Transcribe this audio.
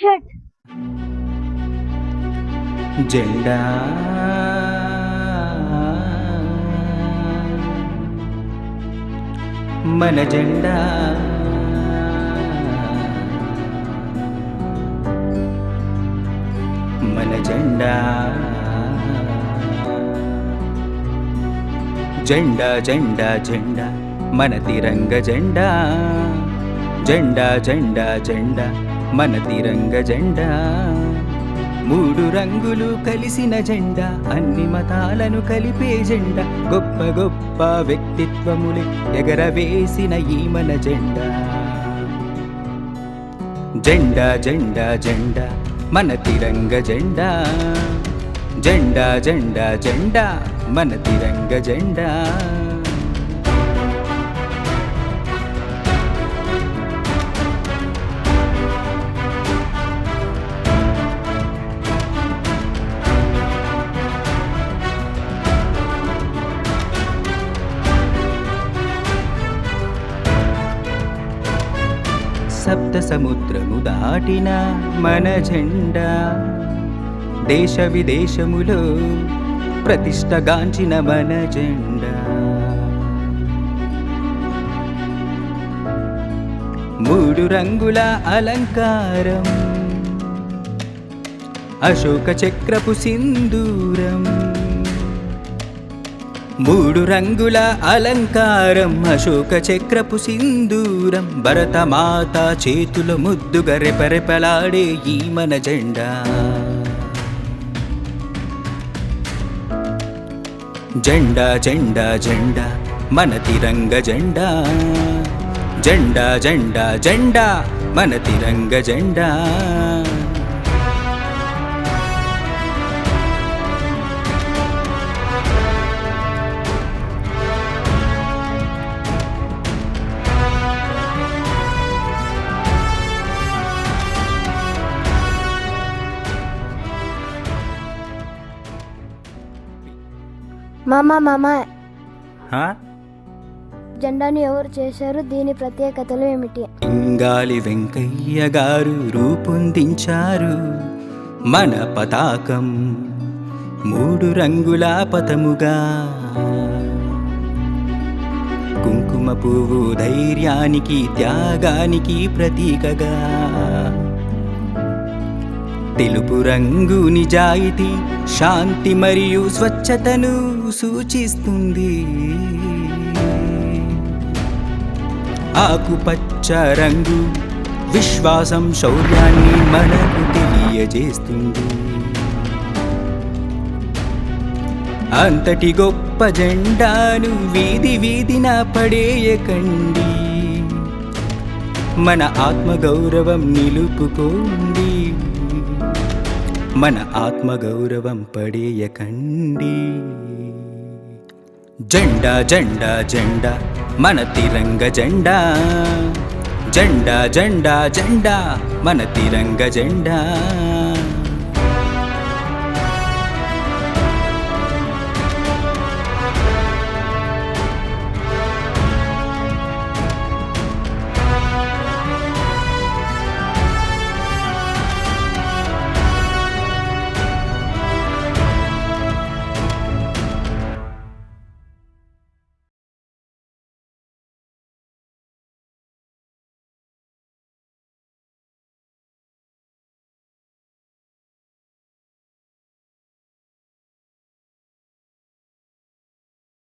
Shut. జెండా మన జెండా మన జెండా జెండా జెండా జెండా మన తిరంగ జెండా జెండా జెండా జెండా మన తిరంగ జెండా మూడు రంగులు కలిసిన జెండా అన్ని మతాలను కలిపే జెండా గొప్ప గొప్ప వ్యక్తిత్వములే ఎగరవేసిన ఈ మన జెండా జెండా జెండా జెండా మన తిరంగ జెండా జెండా జెండా జెండా మన తిరంగ జెండా సప్త సముద్రము దాటిన మన జెండా దేశ విదేశములో ప్రతిష్టగాంచిన మన జెండా మూడు రంగుల అలంకారం అశోక చక్రపు సింధూరం మూడు రంగుల అలంకారం అశోక చక్రపు సింధూరం భరతమాత చేతుల ముద్దుగా రెపరెపలాడే ఈ మన జెండా జెండా జెండా జెండా మన తిరంగ జెండా జెండా జెండా జెండా మన తిరంగ జెండా మామ హా? జెండాను ఎవరు చేశారు? దీని ప్రత్యేకతలు ఏమిటి? ఇంగాలి వెంకయ్య గారు రూపొందించారు మన పతాకం మూడు రంగుల పతముగా కుంకుమ పువ్వు ధైర్యానికి త్యాగానికి ప్రతీకగా తెలుపు రంగు నిజాయితీ శాంతి మరియు స్వచ్ఛతను సూచిస్తుంది ఆకుపచ్చ రంగు విశ్వాసం శౌర్యాన్ని మనకు తెలియజేస్తుంది అంతటి గొప్ప జెండాను వీధి వీధిన పడేయకండి మన ఆత్మగౌరవం నిలుపుకోండి మన ఆత్మగౌరవం పడేయకండి జెండా జెండా జెండా మన తిరంగ జెండా జెండా జెండా జెండా మన తిరంగ జెండా